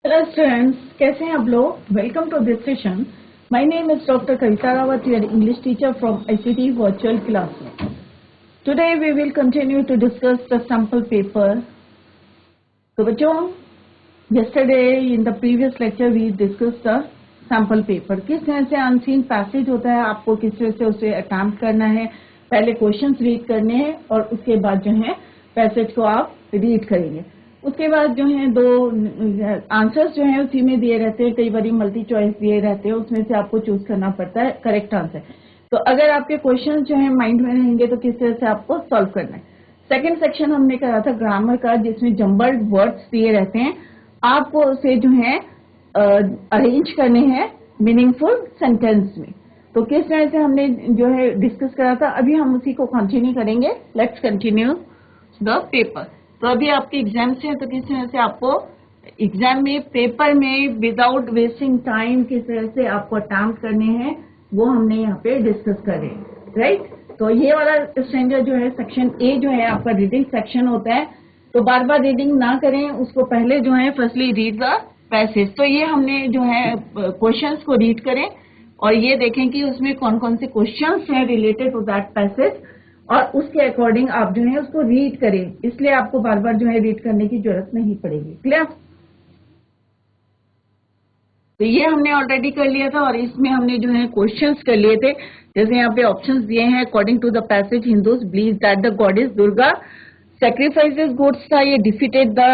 Hello students, कैसे हैं आप लोग। Welcome to this session. My name is doctor Kavita Rawat, your English teacher from ICT virtual classroom. Today we will continue to discuss the sample paper. तो बच्चों, yesterday in the previous lecture we discussed the sample paper. किस तरह से unseen passage होता है, आपको किस तरह से उसे अटेम्प्ट करना है, पहले क्वेश्चंस रीड करने हैं और उसके बाद जो है पैसेज को आप रीड करेंगे. उसके बाद जो है दो आंसर्स जो है उसी में दिए रहते हैं, कई बार मल्टी चॉइस दिए रहते हैं, उसमें से आपको चूज करना पड़ता है करेक्ट आंसर. तो अगर आपके क्वेश्चन जो है माइंड में रहेंगे तो किस तरह से आपको सॉल्व करना है. सेकेंड सेक्शन हमने करा था ग्रामर का, जिसमें जम्बल्ड वर्ड्स दिए रहते हैं, आपको उसे जो है अरेंज करने हैं मीनिंगफुल सेंटेंस में. तो किस तरह से हमने जो है डिस्कस करा था, अभी हम उसी को कंटिन्यू करेंगे. Let's continue the paper. तो अभी आपके एग्जाम्स हैं, तो किस तरह से आपको एग्जाम में पेपर में विदाउट वेस्टिंग टाइम किस तरह से आपको अटेम्प्ट करने हैं वो हमने यहाँ पे डिस्कस करे. राइट. तो ये वाला स्टैंडर जो है सेक्शन ए जो है आपका रीडिंग सेक्शन होता है. तो बार बार रीडिंग ना करें, उसको पहले जो है फर्स्टली रीड द पैसेज. तो ये हमने जो है क्वेश्चंस को रीड करें और ये देखें कि उसमें कौन कौन से क्वेश्चंस हैं रिलेटेड टू दैट पैसेज, और उसके अकॉर्डिंग आप जो है उसको रीड करें. इसलिए आपको बार बार जो है रीड करने की जरूरत नहीं पड़ेगी. क्लियर. तो ये हमने ऑलरेडी कर लिया था और इसमें हमने जो है क्वेश्चंस कर लिए थे. जैसे यहाँ पे ऑप्शंस दिए हैं. According to the passage Hindus believe that the goddess Durga sacrifices goats था, ये defeated the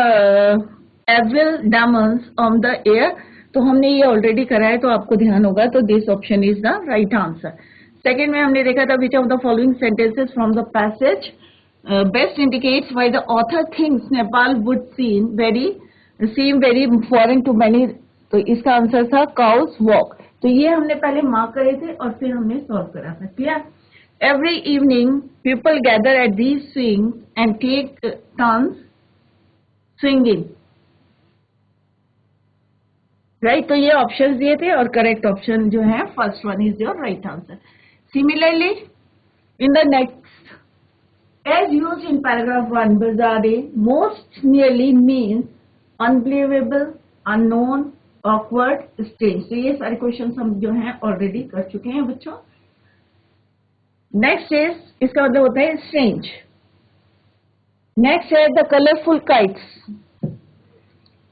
evil demons on the air. तो हमने ये ऑलरेडी करा है, तो आपको ध्यान होगा. तो this option is the right answer. Second में हमने देखा था which of the following sentences from the passage best indicates why the author thinks Nepal would seem very foreign to many. तो इसका आंसर था काउस वॉक. तो ये हमने पहले मार्क करे थे और फिर हमने सॉल्व करा था. Clear. Every evening, people gather at these swings and take turns swinging. Right? तो ये ऑप्शंस दिए थे और करेक्ट ऑप्शन जो है first one is your right answer. Similarly, in the next, as used in paragraph 1, bizarre most nearly means unbelievable, unknown, awkward, strange. तो ये सारे क्वेश्चन हम जो है ऑलरेडी कर चुके हैं बच्चों. नेक्स्ट इज, इसका मतलब होता है स्ट्रेंज. नेक्स्ट है the colourful kites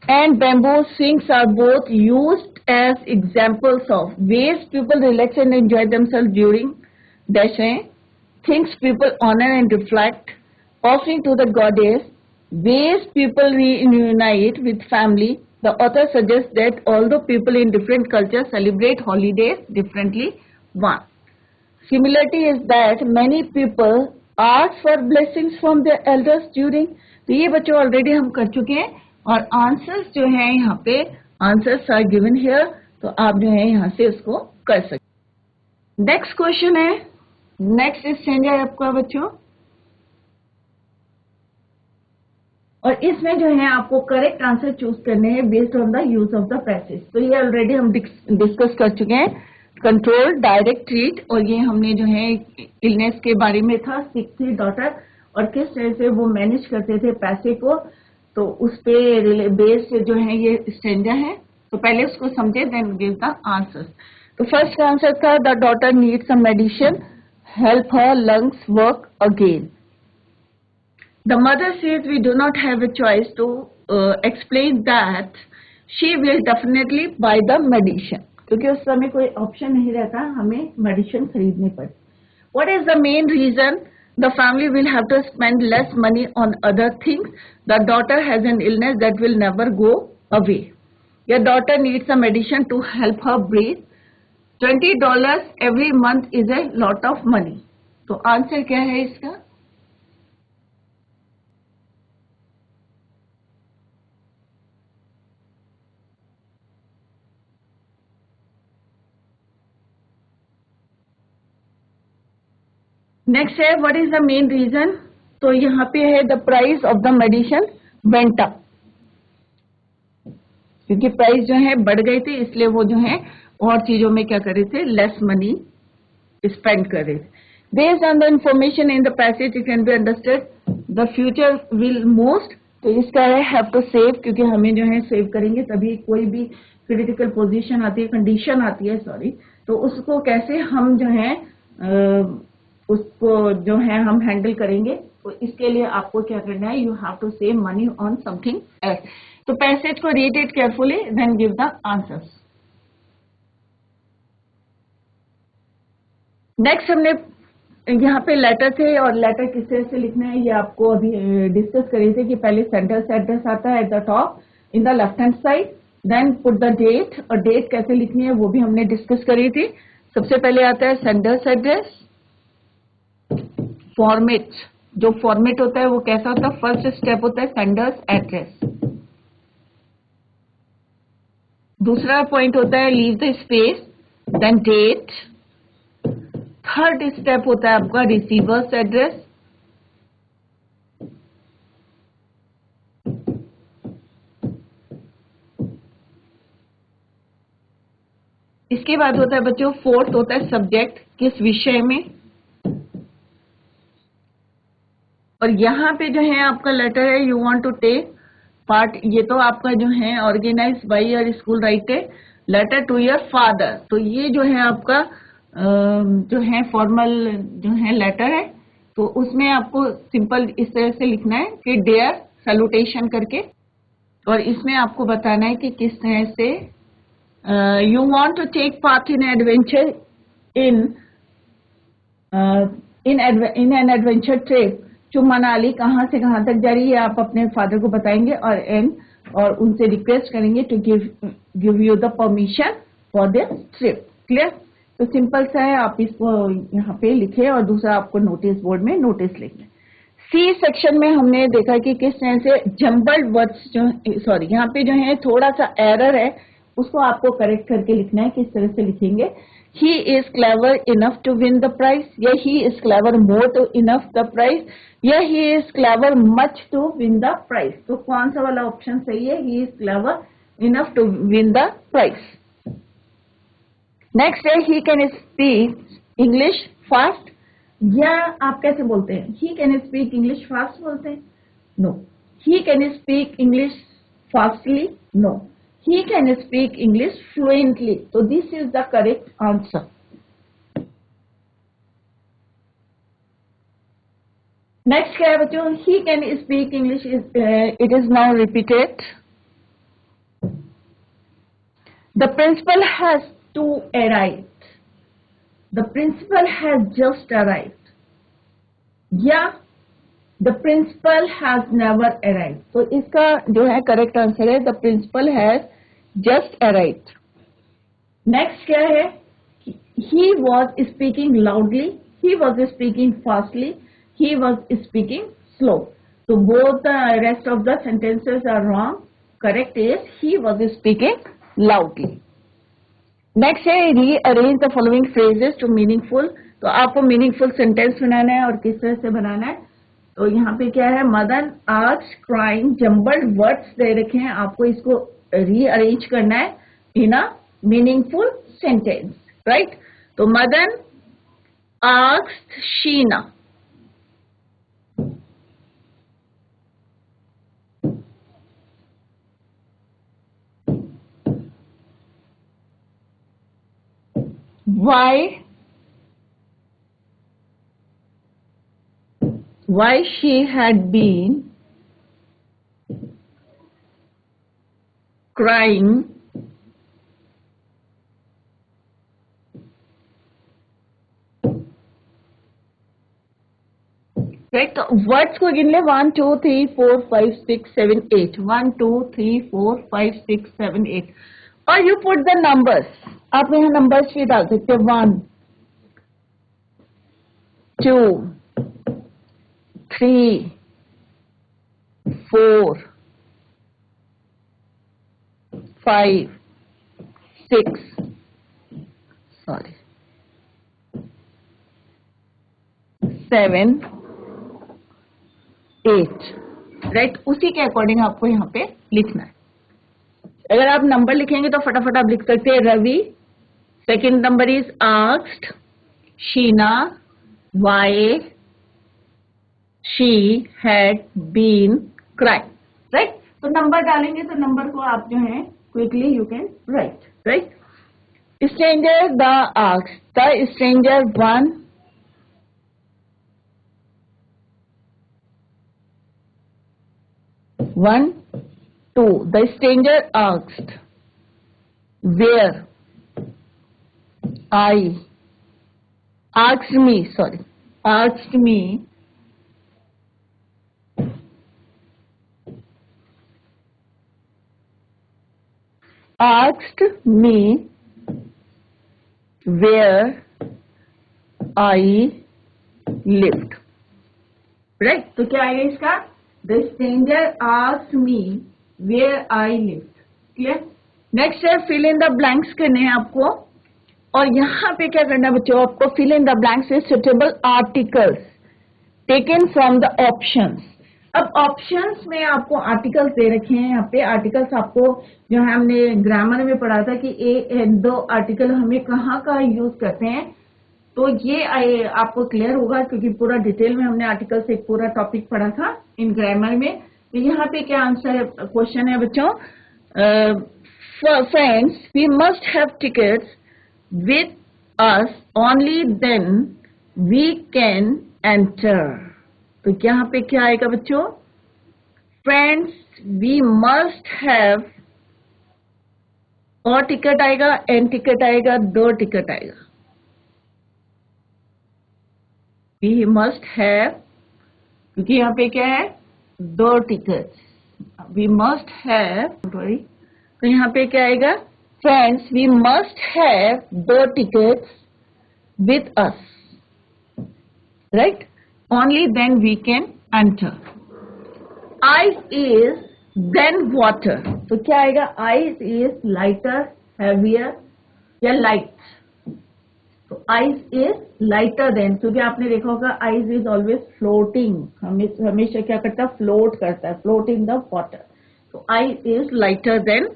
and bamboo swings are both used as examples of ways people relax and enjoy themselves during dash things people honour and reflect offering to the goddess ways people reunite with family. The author suggests that although people in different cultures celebrate holidays differently, one similarity is that many people ask for blessings from their elders during. तो ये बच्चों already हम कर चुके हैं और answers जो है यहाँ पे आंसर्स आर गिवन हियर. तो आप जो है यहाँ से उसको कर सकते. नेक्स्ट क्वेश्चन है, नेक्स्ट स्टेंज है आपका बच्चों, और इसमें जो है आपको करेक्ट आंसर चूज करने हैं based on the use of the passage. तो ये ऑलरेडी हम डिस्कस कर चुके हैं. कंट्रोल, डायरेक्ट ट्रीट, और ये हमने जो है इलनेस के बारे में था. सिक थी डॉटर और किस तरह से वो मैनेज करते थे पैसे को. तो उस पे बेस्ड जो है ये स्टेंजा है. तो पहले उसको समझे, देन गिव द आंसर्स. तो फर्स्ट का आंसर था the daughter needs some medicine help her lungs work again. The mother says we do not have a choice to explain that she will definitely buy the medicine. क्योंकि उस समय कोई option नहीं रहता, हमें medicine खरीदनी पड़ती. What is the main reason the family will have to spend less money on other things. The daughter has an illness that will never go away. Your daughter needs a medicine to help her breathe. $20 every month is a lot of money. तो answer क्या है इसका? Next है what is the main reason. तो यहाँ पे है the price of the medicine went up. क्योंकि प्राइस जो है बढ़ गए थे, इसलिए वो जो है और चीजों में क्या कर रहे थे, लेस मनी स्पेंड कर रहे थे. Based on the information in the passage it can be understood the future will most तो इसका है हैव टू सेव, क्योंकि हमें जो है सेव करेंगे तभी कोई भी क्रिटिकल पोजीशन आती है, कंडीशन आती है सॉरी, तो उसको कैसे हम जो है उसको जो है हम हैंडल करेंगे। तो इसके लिए आपको क्या करना है, you have to save money on something else. तो पैसेज को read it carefully then give the answers. Next हमने यहाँ पे लेटर थे और लेटर किस तरह से लिखना है ये आपको अभी डिस्कस करे थे कि पहले सेंडर्स एड्रेस आता है at the top in the left hand side, then put the date, और डेट कैसे लिखनी है वो भी हमने डिस्कस करी थी। सबसे पहले आता है सेंडर्स एड्रेस। फॉर्मेट, जो फॉर्मेट होता है वो कैसा होता है, फर्स्ट स्टेप होता है सेंडर्स एड्रेस। दूसरा पॉइंट होता है leave the space, then date. Third step होता है आपका रिसीवर्स एड्रेस। इसके बाद होता है बच्चों फोर्थ होता है सब्जेक्ट, किस विषय में। और यहाँ पे जो है आपका लेटर है you want to take part, ये तो आपका जो है organise by your school writed letter to your father. तो ये जो है आपका जो है फॉर्मल जो है लेटर है, तो उसमें आपको सिंपल इस तरह से लिखना है कि डियर सैल्यूटेशन करके, और इसमें आपको बताना है कि किस तरह से you want to take part in adventure in an adventure trip to Manali. कहाँ से कहाँ तक जा रही है आप अपने फादर को बताएंगे और उनसे रिक्वेस्ट करेंगे to give you the permission for this trip. Clear? तो सिंपल सा है, आप इसको यहाँ पे लिखे और दूसरा आपको नोटिस बोर्ड में नोटिस लिखना है। सी सेक्शन में हमने देखा कि किस तरह से जम्बल्ड वर्ड्स जो सॉरी यहाँ पे जो है थोड़ा सा एरर है, उसको आपको करेक्ट करके लिखना है। किस तरह से लिखेंगे, he is clever enough to win the prize, या he is clever more to enough the prize, या he is clever much to win the prize। तो कौन सा वाला ऑप्शन सही है, he is clever enough to win the prize। Next है he can speak English fast, या आप कैसे बोलते हैं, he can speak English fast बोलते हैं, no, he can speak English fastly, no, he can speak English fluently। So this is the correct answer। Next क्या है बच्चों, he can speak English it is now repeated। The principal has to arrive, the principal has just arrived, या the principal has never arrived। तो इसका जो है correct answer है the principal has just arrived। Next क्या है, he was speaking loudly, he was speaking fastly, he was speaking slow। तो both the rest of the sentences are wrong, correct is he was speaking loudly। Next है rearrange the following phrases to meaningful. तो आपको meaningful sentence बनाना है और किस तरह से बनाना है। तो यहाँ पे क्या है, Madan asked crying, jumbled words दे रखे हैं, आपको इसको रीअरेंज करना है in a meaningful sentence, right. तो Madan asked Sheena, why she had been crying right. तो वर्ड्स को गिन ले 1 2 3 4 5 6 7 8 1 2 3 4 5 6 7 8 और यू पुट द नंबर्स। आप यहाँ नंबर्स भी डाल सकते हैं 1 2 3 4 5 6 सॉरी 7 8 राइट। उसी के अकॉर्डिंग आपको यहाँ पे लिखना है। अगर आप नंबर लिखेंगे तो फटाफट आप लिख सकते हैं Ravi, second number is asked, Sheena, why she had been crying. Right. तो नंबर डालेंगे तो नंबर को आप जो है quickly you can write, right. Stranger the asked, the stranger one two, the stranger asked where I asked me where I lived, right? तो क्या आएगा इसका? The stranger asked me where I lived. Clear? Next है fill in the blanks करने हैं आपको, और यहाँ पे क्या करना है बच्चों, आपको fill in the blanks with suitable articles taken from the options. अब ऑप्शंस में आपको आर्टिकल्स दे रखे हैं। यहाँ पे आर्टिकल्स आपको जो है हमने ग्रामर में पढ़ा था कि दो आर्टिकल हमें कहाँ कहाँ यूज करते हैं, तो ये आपको क्लियर होगा क्योंकि पूरा डिटेल में हमने आर्टिकल से एक पूरा टॉपिक पढ़ा था इन ग्रामर में। तो यहाँ पे क्या आंसर क्वेश्चन है बच्चों, friends we must have tickets with us only then we can enter. तो यहाँ पे क्या आएगा बच्चों, फ्रेंड्स वी मस्ट हैव, और टिकट आएगा, एन टिकट आएगा, दो टिकट आएगा। वी मस्ट हैव, क्योंकि यहाँ पे क्या है, दो टिकट, वी मस्ट हैव, तो यहाँ पे क्या आएगा, फ्रेंड्स वी मस्ट हैव दो tickets with us, right, only then we can enter. Ice is then water. तो क्या आएगा, ice is lighter, heavier या light. तो ice is lighter than, क्योंकि आपने देखा होगा ice is always floating, हमेशा क्या करता है, float करता है, float in the water. तो ice is lighter than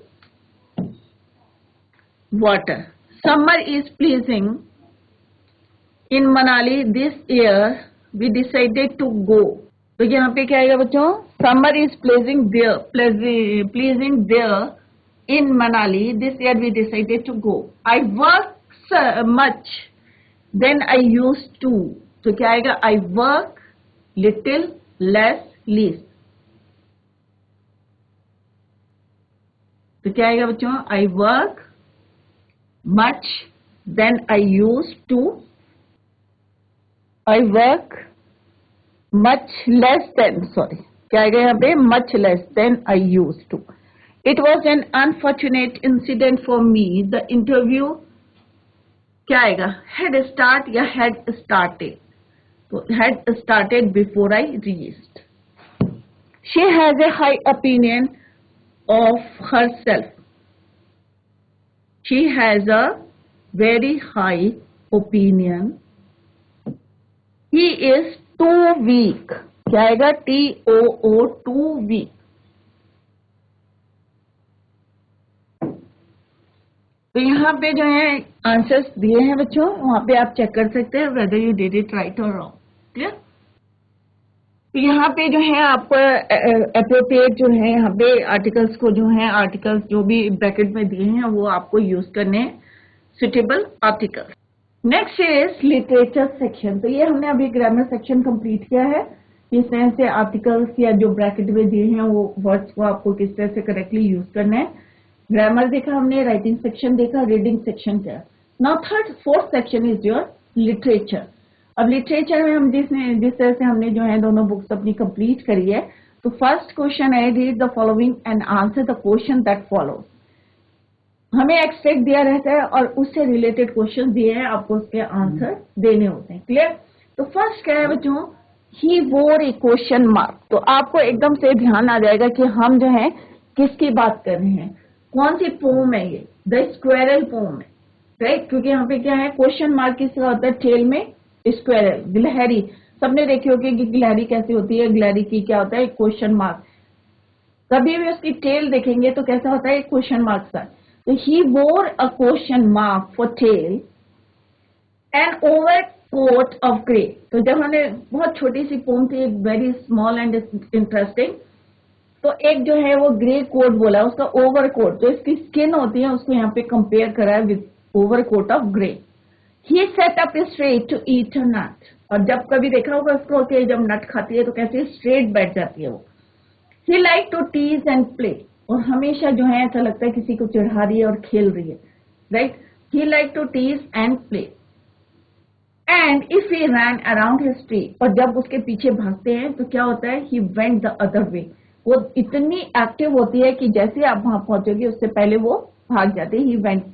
water. Summer is pleasing in Manali this year. We decided to go. तो यहाँ पे क्या आएगा बच्चों, summer is pleasing there in Manali this year we decided to go. I work much than I used to. तो क्या आएगा, I work little, less, least. तो क्या आएगा बच्चों, I work much than I used to. I work much less than, क्या आएगा यहाँ पे, much less than I used to. It was an unfortunate incident for me. The interview क्या आएगा, had start या had started, तो had started before I reached. She has a high opinion of herself. She has a very high opinion. He is too weak. क्या आएगा, TOO, too weak. तो यहाँ पे जो है आंसर्स दिए हैं बच्चों, वहां पे आप चेक कर सकते हैं whether you did it right or wrong. Clear? तो यहाँ पे जो है आपको अप्रोप्रिएट जो है यहाँ पे आर्टिकल्स को जो है, आर्टिकल्स जो भी ब्रैकेट में दिए हैं वो आपको यूज करने हैं, suitable articles. Next is literature section. तो ये हमने अभी ग्रामर सेक्शन कंप्लीट किया है, इस तरह से आर्टिकल्स या जो ब्रैकेट में दिए हैं वो वर्ड्स को आपको किस तरह से करेक्टली यूज करना है। ग्रामर देखा हमने, राइटिंग सेक्शन देखा, रीडिंग सेक्शन क्या। Now fourth section is your literature. अब लिटरेचर में हम जिस तरह से हमने जो है दोनों बुक्स अपनी कंप्लीट करी है, तो फर्स्ट क्वेश्चन है read the following and answer the question that follows. हमें एक्सट्रैक्ट दिया रहता है और उससे रिलेटेड क्वेश्चन दिए हैं, आपको उसके आंसर देने होते हैं। क्लियर? तो फर्स्ट क्या है बच्चों, ही वोर ए क्वेश्चन मार्क। तो आपको एकदम से ध्यान आ जाएगा कि हम जो है किसकी बात कर रहे हैं, कौन सी पोम है ये, द स्क्वेरल पोम है, राइट। क्योंकि यहाँ पे क्या है, क्वेश्चन मार्क किसका होता है, टेल में स्क्वेरल, गिलहरी, सबने देखी होगी कि गिलहरी कैसी होती है, गिलहरी की क्या होता है, क्वेश्चन मार्क। कभी भी उसकी टेल देखेंगे तो कैसा होता है, क्वेश्चन मार्क सा। So he wore a question mark for tail, an overcoat of grey. तो जब हमने बहुत छोटी सी पोम थी, वेरी स्मॉल एंड इंटरेस्टिंग, तो एक जो है वो ग्रे कोट बोला, उसका ओवर कोट जो इसकी स्किन होती है उसको यहाँ पे कंपेयर करा है with over coat of grey. He set up straight to eat a nut, और जब कभी देखा होगा उसको कि जब नट खाती है तो कैसे स्ट्रेट बैठ जाती है वो। He like to tease and play, और हमेशा जो है ऐसा लगता है किसी को चिढ़ा रही है और खेल रही है, right. He like to tease and play and if he ran around his tree, और जब उसके पीछे भागते हैं तो क्या होता है, ही वेंट द अदर वे, वो इतनी एक्टिव होती है कि जैसे आप वहां पहुंचोगे उससे पहले वो भाग जाती है, ही वेंट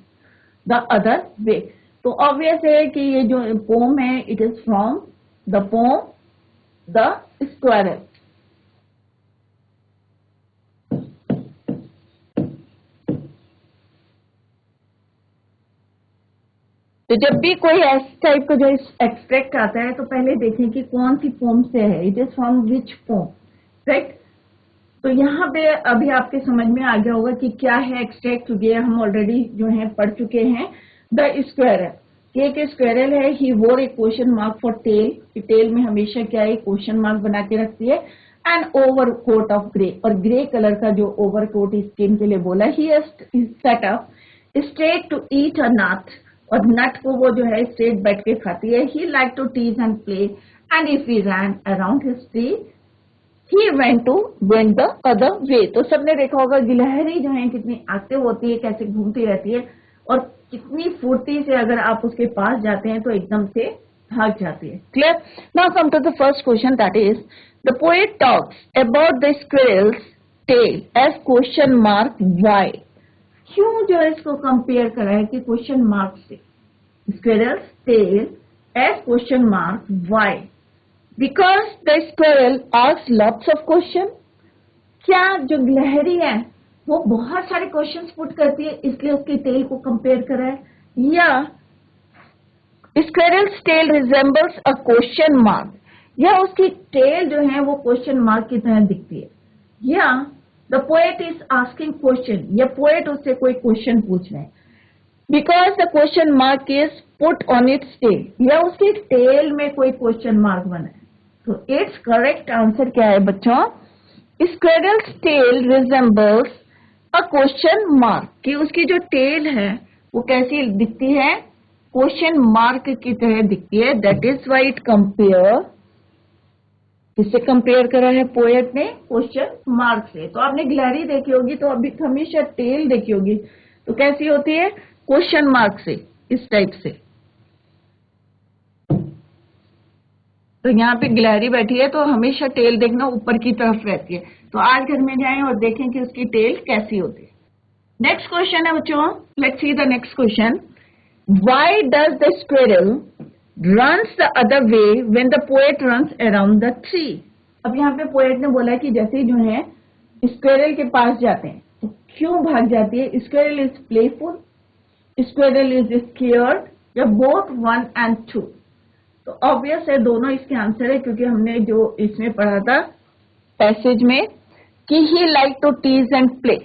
द अदर वे। तो ऑब्वियस है कि ये जो पोम है it is from the pome the squirrel. तो जब भी कोई इस टाइप का जो एक्सट्रैक्ट आता है तो पहले देखें कि कौन सी पोम से है, it is from which poem, right. तो यहाँ पे अभी आपके समझ में आ गया होगा कि क्या है एक्सट्रैक्ट, ये हम ऑलरेडी जो है पढ़ चुके हैं। द स्क्वायरल, एक स्क्वायरल है, he wore a question mark for tail, tail में हमेशा क्या है क्वेश्चन मार्क बना के रखती है। And over coat of grey, और ग्रे कलर का जो ओवर कोट स्किन के लिए बोला। He set up straight to eat a nut, और नट को वो जो है स्ट्रेट बैठ के खाती है। He like to tease and play and if he ran around his tree he went the other way. तो सबने देखा होगा गिलहरी जो है कितनी एक्टिव होती है, कैसे घूमती रहती है, और कितनी फुर्ती से अगर आप उसके पास जाते हैं तो एकदम से भाग जाती है। Clear? Now come to the first question, that is the poet talks about the squirrel's tail as question mark why. क्यों जो है इसको कंपेयर करा है कि क्वेश्चन मार्क से, squirrel's tail as question mark why? Because the squirrel asks lots of question. क्या जो गिलहरी है वो बहुत सारे क्वेश्चंस पुट करती है इसलिए उसकी टेल को कंपेयर करा है, या squirrel's tail resembles a question mark, या उसकी टेल जो है वो क्वेश्चन मार्क की तरह दिखती है, या the poet is asking question, या पोएट उससे कोई क्वेश्चन पूछ रहे हैं। Because the question mark is put on its tail, या उसकी टेल में कोई क्वेश्चन मार्क बना है। तो इट्स करेक्ट आंसर क्या है बच्चों? Squirrel's tail resembles a question mark, कि उसकी जो टेल है वो कैसी दिखती है, क्वेश्चन मार्क की तरह दिखती है। That is why it compare, किससे कंपेयर करा है पोएट ने? क्वेश्चन मार्क से। तो आपने गिलहरी देखी होगी तो अभी हमेशा टेल देखी होगी, तो कैसी होती है? क्वेश्चन मार्क से, इस टाइप से। तो यहाँ पे गिलहरी बैठी है तो हमेशा टेल देखना ऊपर की तरफ रहती है। तो आज घर में जाएं और देखें कि उसकी टेल कैसी होती है। नेक्स्ट क्वेश्चन है बच्चों, let's see the next question. Why does the squirrel runs the other way when the poet runs around the tree? अब यहाँ पे पोएट ने बोला कि जैसे जो है स्क्विरल के पास जाते हैं तो क्यों भाग जाती है? Squirrel is playful, squirrel is scared, या बोथ 1 and 2? तो ऑब्वियस है दोनों इसके आंसर है, क्योंकि हमने जो इसमें पढ़ा था पैसेज में कि he like to tease and play,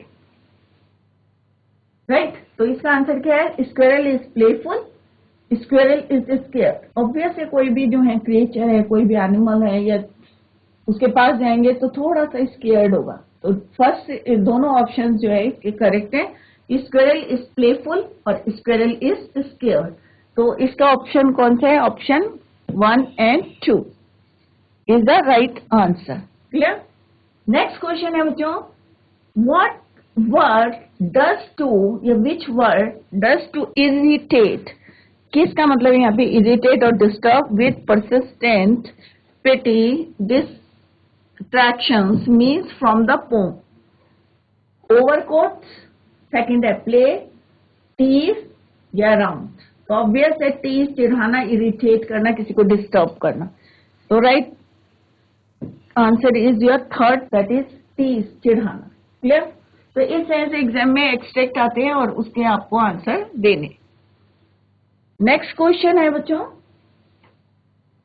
right. तो इसका आंसर क्या है? Squirrel is playful, squirrel is scared. Obvious है कोई भी जो है क्रिएचर है, कोई भी एनिमल है, या उसके पास जाएंगे तो थोड़ा सा स्केयर्ड होगा। तो फर्स्ट दोनों ऑप्शन जो है करेक्ट है, स्क्विरल इज प्लेफुल और स्क्विरल इज स्केयर्ड। तो इसका ऑप्शन कौन सा है? Option 1 and 2 is the right answer. Clear? Next question है बच्चों, व्हाट वर्ड डज टू, या which word does to irritate? किसका मतलब यहाँ पे इरिटेट और disturb with persistent petty distractions means from the poem? Overcoat, second है प्ले, टीज या राउंड? तो ऑब्वियस है टीज, चिढ़ाना, इरिटेट करना, किसी को डिस्टर्ब करना। तो right answer is your third, that is tease, चिढ़ाना। क्लियर? तो इस तरह से एग्जाम में एक्सट्रैक्ट आते हैं और उसके आपको आंसर देने। नेक्स्ट क्वेश्चन है बच्चों,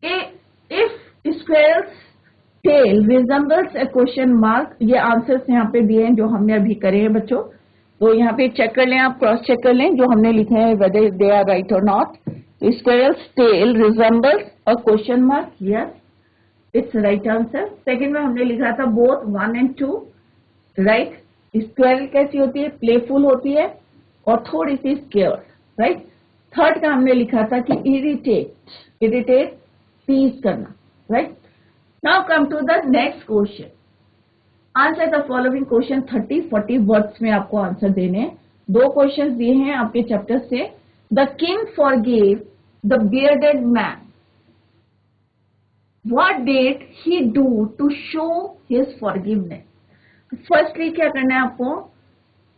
if squirrel's tail resembles a question mark, ये आंसर्स यहाँ पे दिए हैं जो हमने अभी करे हैं बच्चों। तो यहाँ पे चेक कर लें, आप क्रॉस चेक कर लें जो हमने लिखे हैं वेदर दे आर राइट और not. Squirrel's tail resembles a question mark, yes it's right answer. Second में हमने लिखा था बोथ 1 and 2, राइट। स्क्वेरल कैसी होती है? प्लेफुल होती है और थोड़ी सी स्केयर्ड, राइट। थर्ड का हमने लिखा था कि इरिटेट टीज करना, right. Now come to the next question. Answer the following question 30-40 words में आपको आंसर देने हैं। 2 क्वेश्चन दिए हैं आपके चैप्टर से। The king forgave the bearded man, what did he do to show his forgiveness? Firstly क्या करना है आपको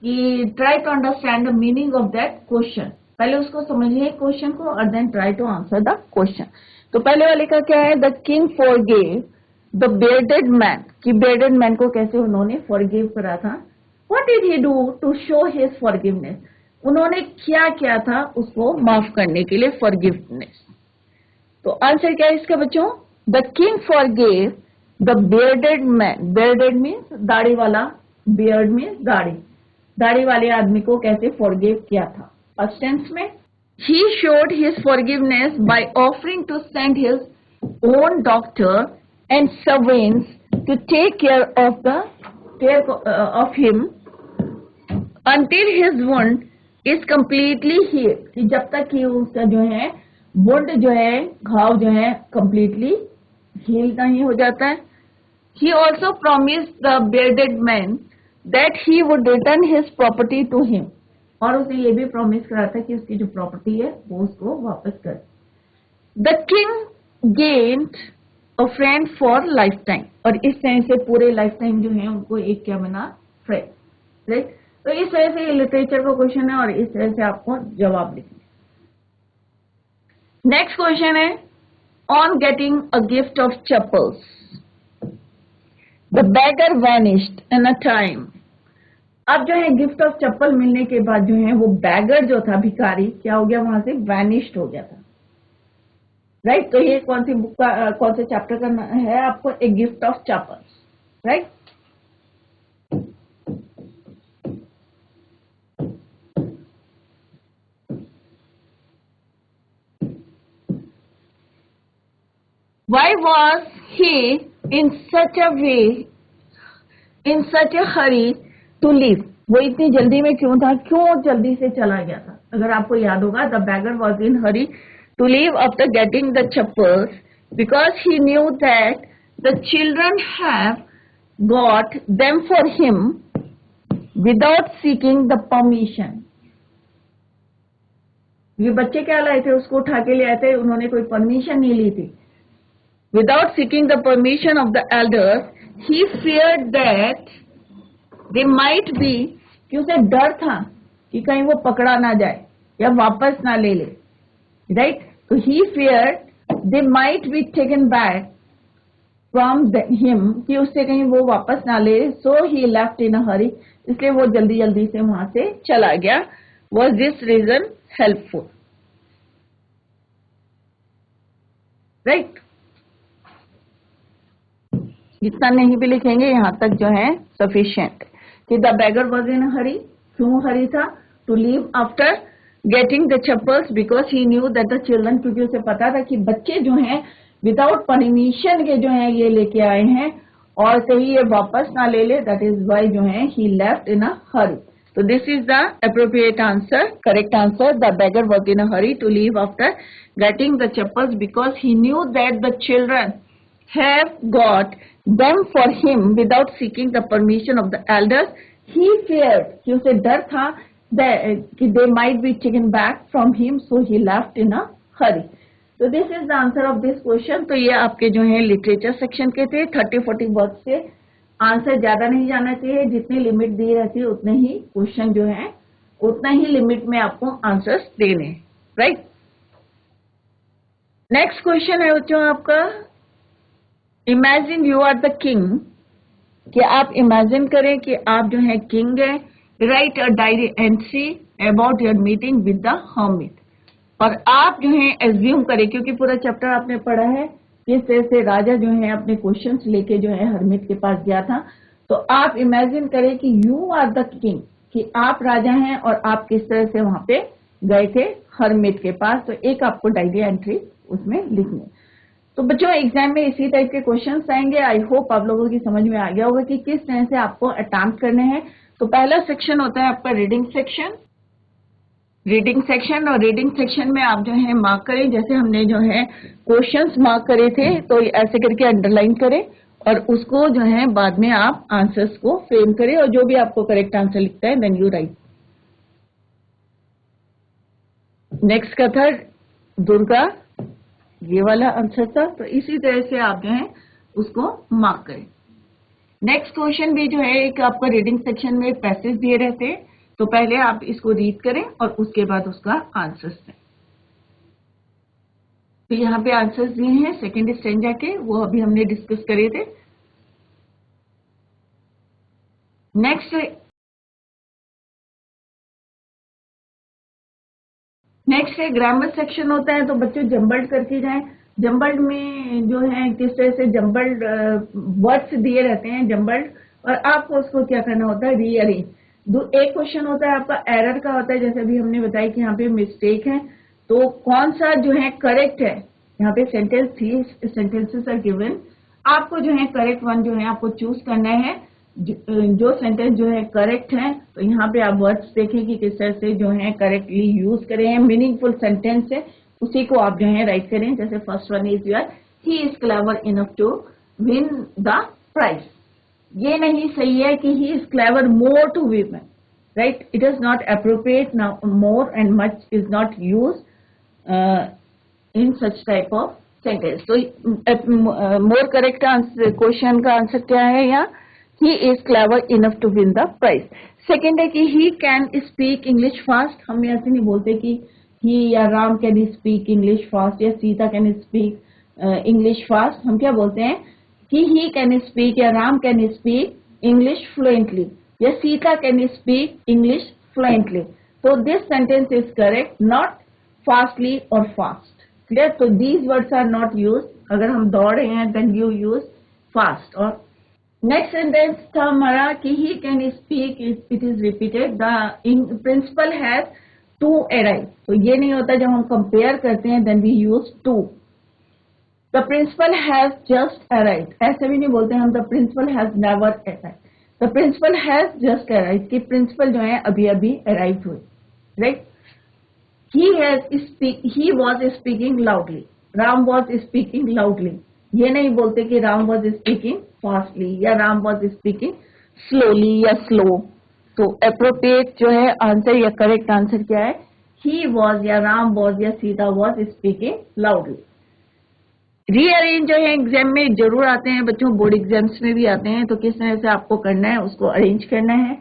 कि try to understand the meaning of that question. पहले उसको समझिए क्वेश्चन को और then try to answer the question. तो पहले वाले का क्या है? The king forgave the bearded man, कि बियर्डेड मैन को कैसे उन्होंने फॉरगिव करा था। What did he do to show his forgiveness, उन्होंने क्या किया था उसको माफ करने के लिए, फॉरगिवनेस। तो आंसर क्या है इसका बच्चों? The king forgave the bearded man, bearded means दाढ़ी वाला, बियर्ड मीन्स दाढ़ी, दाढ़ी वाले आदमी को कैसे फॉरगिव किया था। फर्स्ट टेंस में he showed his forgiveness by offering to send his own doctor and servants to take care of him until his wound is completely healed, कि जब तक कि उसका जो है wound जो है, घाव जो है completely heal नहीं हो जाता है। He also promised the bearded man that he would return his property to him, और उसने ये भी प्रॉमिस करा था कि उसकी जो प्रॉपर्टी है वो उसको वापस करे। The king gained a friend for life time, और इस तरह से पूरे लाइफ टाइम जो है उनको एक क्या बना? Friend, right. तो इस तरह से ये लिटरेचर का क्वेश्चन है और इस तरह से आपको जवाब लिखना। नेक्स्ट क्वेश्चन है on getting a gift of chappals the bagger vanished in a time. अब जो है गिफ्ट ऑफ चप्पल मिलने के बाद जो है वो बैगर जो था, भिखारी, क्या हो गया? वहां से वैनिश्ड हो गया था, राइट। तो ये कौन सी बुक का कौन से चैप्टर का है आपको? A gift of chappals, right. Why was he in such a hurry to leave? वो इतनी जल्दी में क्यों था? क्यों जल्दी से चला गया था? अगर आपको याद होगा, the beggar was in hurry to leave after getting the chappals because he knew that the children have got them for him without seeking the permission. ये बच्चे क्या लाए थे? उसको उठा के ले आए थे, उन्होंने कोई परमिशन नहीं ली थी। Without seeking the permission of the elders he feared that they might B, कि उसे डर था कि कहीं वो पकड़ा ना जाए या वापस ना ले ले, राइट। तो he feared they might be taken back from him, कि उससे कहीं वो वापस ना ले। सो ही लेफ्ट इन अ हरी, इसलिए वो जल्दी जल्दी से वहां से चला गया। Was this reason helpful, right. इतना नहीं भी लिखेंगे, यहां तक जो है सफिशिएंट, कि the beggar was in hurry. क्यों हरी था? To leave after getting the chappals because he knew that the children, क्योंकि उसे पता था कि बच्चे जो हैं विदाउट परमिशन के जो है ये लेके आए हैं और कहीं ये वापस ना ले ले, दैट इज वाई जो है ही लेफ्ट इन अ हरी। तो this is the appropriate answer, correct answer. The beggar was in a hurry to leave after getting the chappals because he knew that the children have got them for him without seeking the permission of the elders. He feared, कि उसे डर था कि they might be taken back from him, so he left in a hurry. So this is the answer of this question. तो ये आपके जो है लिटरेचर सेक्शन के थे। 30-40 वर्ड से आंसर ज्यादा नहीं जाना चाहिए, जितनी लिमिट दी रहती है उतने ही क्वेश्चन जो है उतना ही लिमिट में आपको आंसर्स देने, राइट। नेक्स्ट क्वेश्चन है बच्चों आपका, imagine you are the king, कि आप इमेजिन करें कि आप जो है किंग है। Right a diary entry about your meeting with the hermit, और आप जो है एज्यूम करें, क्योंकि पूरा चैप्टर आपने पढ़ा है किस तरह से राजा जो है अपने क्वेश्चंस लेके जो है हर्मिट के पास गया था। तो आप इमेजिन करें कि यू आर द किंग, कि आप राजा हैं और आप किस तरह से वहां पे गए थे हर्मिट के पास। तो एक आपको डायरी एंट्री उसमें लिखनी। तो बच्चों एग्जाम में इसी टाइप के क्वेश्चंस आएंगे। आई होप आप लोगों की समझ में आ गया होगा कि किस तरह से आपको अटेम्प्ट करने हैं। तो पहला सेक्शन होता है आपका रीडिंग सेक्शन। और रीडिंग सेक्शन में आप जो है मार्क करें, जैसे हमने जो है क्वेश्चंस मार्क करे थे तो ऐसे करके अंडरलाइन करें और उसको जो है बाद में आप आंसर्स को फ्रेम करें और जो भी आपको करेक्ट आंसर लिखता है देन यू राइट। नेक्स्ट का था दुर्गा, ये वाला आंसर था। तो इसी तरह से आप जो है उसको मार्क करें। नेक्स्ट क्वेश्चन भी जो है एक आपका रीडिंग सेक्शन में पैसेज दिए रहते हैं, तो पहले आप इसको रीड करें और उसके बाद उसका आंसर्स दें। तो यहाँ पे आंसर्स दिए हैं सेकेंड स्टैंजा के, वो अभी हमने डिस्कस करे थे। नेक्स्ट है ग्रामर सेक्शन होता है। तो बच्चों जम्बल्ड करके जाएं। जम्बल्ड में जो है किस तरह से जम्बल्ड वर्ड्स दिए रहते हैं जम्बल्ड, और आपको उसको क्या करना होता है रीअरेंज। एक क्वेश्चन होता है आपका एरर का होता है, जैसे अभी हमने बताया कि यहाँ पे मिस्टेक है तो कौन सा जो है करेक्ट है। यहाँ पे सेंटेंस थी, सेंटेंसेस आर गिवन, आपको जो है करेक्ट वन जो है आपको चूज करना है। जो सेंटेंस जो है करेक्ट है, तो यहाँ पे आप वर्ड्स देखें कि किस तरह से जो है करेक्टली यूज करें हैं, मीनिंगफुल सेंटेंस है उसी को आप जो है राइट करें। जैसे first one is your, he is clever enough to win the prize. ये नहीं सही है कि he is clever more to win, right. It is not appropriate, now more and much is not use in such type of sentence. तो more correct answer question का answer क्या है यहाँ, he is clever enough to win the prize। Second है कि he can speak English fast। हम ऐसे नहीं बोलते कि he या Ram can speak English fast या Sita can speak English fast। हम क्या बोलते हैं कि he can speak या Ram can speak English fluently या Sita can speak English fluently। तो this sentence is correct, not fastly or fast। clear? तो these words are not used। अगर हम दौड़ रहे हैं then you use fast। और नेक्स्ट सेंटेंस था हमारा कि he can speak, it is repeated, the principal has to arrive. तो ये नहीं होता, जब हम कंपेयर करते हैं then we use to. The principal has just arrive, ऐसे भी नहीं बोलते हम the principal has never arrive. The principal has just arrive कि प्रिंसिपल जो है अभी अभी अराइव हुए, right. He was speaking loudly, Ram was speaking loudly. ये नहीं बोलते कि राम वॉज स्पीकिंग फास्टली या राम वॉज स्पीकिंग स्लोली या स्लो। तो अप्रोप्रिएट जो है आंसर या करेक्ट आंसर क्या है, ही वॉज या राम वॉज या Sita was speaking loudly. Rearrange जो है एग्जाम में जरूर आते हैं बच्चों, बोर्ड एग्जाम्स में भी आते हैं। तो किस तरह से आपको करना है उसको अरेंज करना है।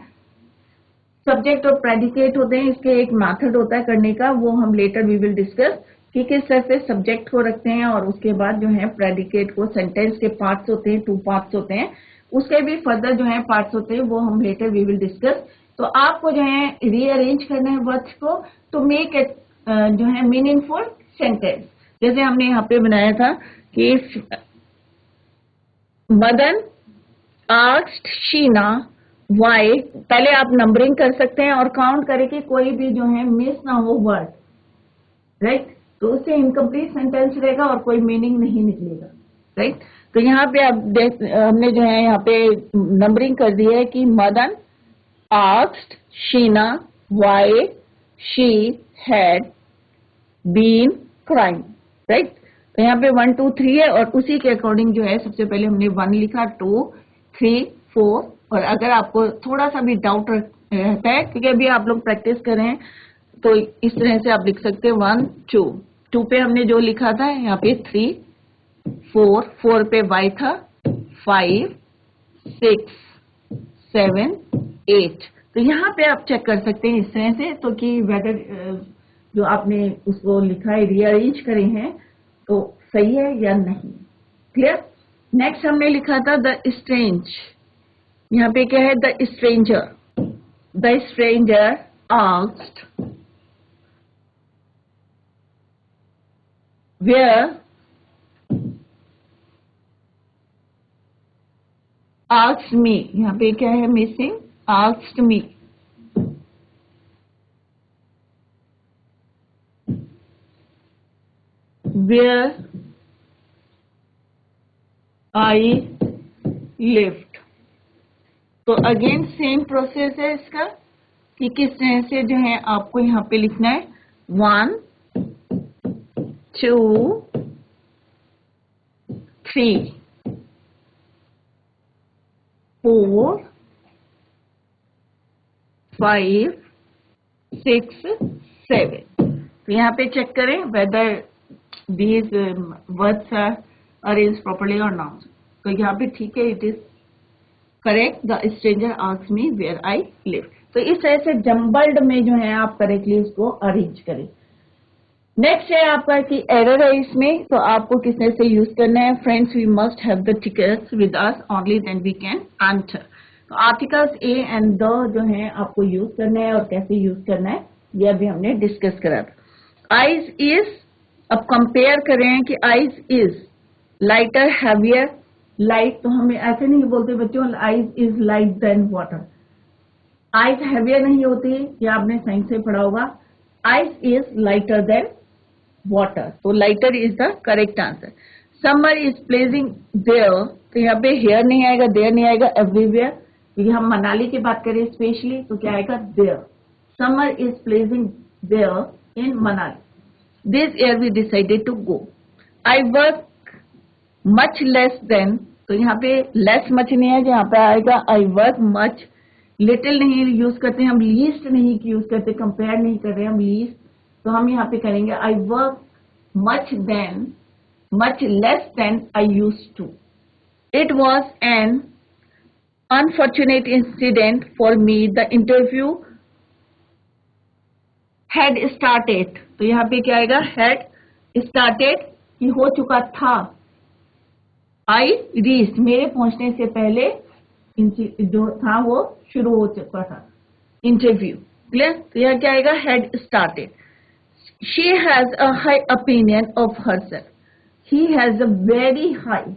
सब्जेक्ट और प्रेडिकेट होते हैं, इसके एक मेथड होता है करने का, वो हम लेटर वी विल डिस्कस कि किस तरह से सब्जेक्ट को रखते हैं और उसके बाद जो है प्रेडिकेट को, सेंटेंस के पार्ट्स होते हैं, 2 पार्ट्स होते हैं, उसके भी फर्दर जो है पार्ट्स होते हैं, वो हम लेटर वी विल डिस्कस। तो आपको जो है रीअरेंज करना है वर्ड्स को तो मेक इट जो है मीनिंगफुल सेंटेंस। जैसे हमने यहाँ पे बनाया था कि मदन आस्क्ड शीना वाई। पहले आप नंबरिंग कर सकते हैं और काउंट करें कि कोई भी जो है मिस ना हो वर्ड, राइट। तो उससे इनकम्प्लीट सेंटेंस रहेगा और कोई मीनिंग नहीं निकलेगा, राइट। तो यहाँ पे आप हमने जो है यहाँ पे नंबरिंग कर दी है कि Madan asked Sheena why she had been crying, right. तो यहाँ पे 1 2 3 है और उसी के अकॉर्डिंग जो है सबसे पहले हमने 1 लिखा, 2 3 4। और अगर आपको थोड़ा सा भी डाउट रहता है क्योंकि अभी आप लोग प्रैक्टिस कर रहे हैं, तो इस तरह से आप लिख सकते हैं 1 2। 2 पे हमने जो लिखा था यहाँ पे 3 4, 4 पे y था 5 6 7 8। तो यहाँ पे आप चेक कर सकते हैं इस तरह से, तो कि वेदर जो आपने उसको लिखा है रीअरेंज करे हैं तो सही है या नहीं। क्लियर। नेक्स्ट हमने लिखा था द स्ट्रेंज। यहाँ पे क्या है, the stranger. The stranger asked where asked me, यहाँ पे क्या है missing, asked me। where I lift. तो अगेन सेम प्रोसेस है इसका कि किस तरह से जो है आपको यहाँ पे लिखना है 1 2 3 4 5 6 7। तो यहाँ पे चेक करें whether these words are arranged properly और नॉट। तो यहाँ पे ठीक है, it is correct. The stranger asked me where I live. तो इस तरह से जम्बल्ड में जो है आप करेक्टली इसको अरेंज करें। नेक्स्ट है आपका कि एरर है इसमें, तो आपको किस तरह से यूज करना है। Friends, we must have the tickets with us only then we can answer. तो आर्टिकल्स ए एंड द जो है आपको यूज करना है और कैसे यूज करना है ये अभी हमने डिस्कस करा था। आइज इज, अब कंपेयर करें कि ice is lighter heavier. Light तो हमें ऐसे नहीं बोलते बच्चों, ice is light than water. Ice heavier नहीं होती, ये आपने साइंस से पढ़ा होगा। Ice is lighter than water, तो lighter is the correct answer. Summer is pleasing there, तो यहाँ पे हेयर नहीं आएगा, देयर नहीं आएगा, एवरीवेयर। क्योंकि हम मनाली की बात करें स्पेशली तो क्या आएगा, there. Summer is pleasing there in Manali. This year we decided to go. I work much less than, तो यहाँ पे लेस मच नहीं है, यहाँ पे आएगा आई वर्क मच। लिटिल नहीं यूज करते हम, लीस्ट नहीं यूज करते, कंपेयर नहीं कर रहे हम लीस्ट, तो हम यहाँ पे करेंगे I work much than, much less than I use to. It was an unfortunate incident for me, the interview had started, तो यहाँ पे क्या आएगा, हैड स्टार्टेड, कि हो चुका था। आई रीच्ड, मेरे पहुंचने से पहले जो था वो शुरू हो चुका था इंटरव्यू। क्लियर? तो यह क्या आएगा, had started. She has a high opinion of herself, he has a very high,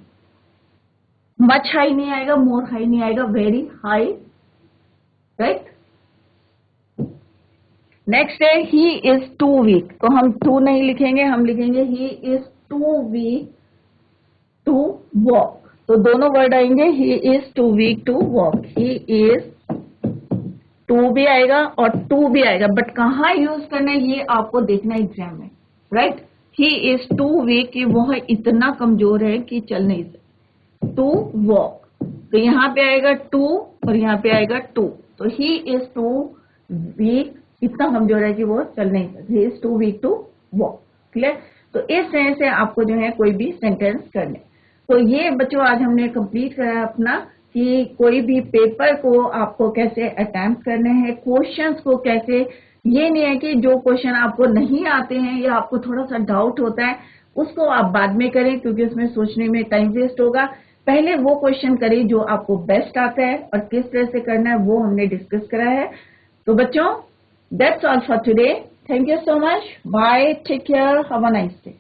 much high नहीं आएगा, मोर हाई नहीं आएगा, वेरी हाई, राइट। नेक्स्ट है ही इज टू वीक, तो हम टू नहीं लिखेंगे, हम लिखेंगे he is too weak to walk. तो दोनों वर्ड आएंगे, he is too weak to walk. He is too भी आएगा और टू भी आएगा, बट कहाँ यूज करना है ये आपको देखना है एग्जाम में, right. He is too weak, कि वह इतना कमजोर है कि चल नहीं सकता। टू वॉक, तो यहाँ पे आएगा टू और यहाँ पे आएगा टू, तो ही इज टू वीक, इतना कमजोर है कि वो चल नहीं सकता। He is too weak to walk. Clear? तो इस तरह से आपको जो है कोई भी सेंटेंस करने। तो ये बच्चों आज हमने कंप्लीट करा अपना कि कोई भी पेपर को आपको कैसे अटेम्प्ट करने हैं, क्वेश्चंस को कैसे, ये नहीं है कि जो क्वेश्चन आपको नहीं आते हैं या आपको थोड़ा सा डाउट होता है उसको आप बाद में करें, क्योंकि उसमें सोचने में टाइम वेस्ट होगा। पहले वो क्वेश्चन करें जो आपको बेस्ट आता है और किस तरह से करना है वो हमने डिस्कस करा है। तो बच्चों, that's all for today. Thank you so much, bye, take care, have a nice day.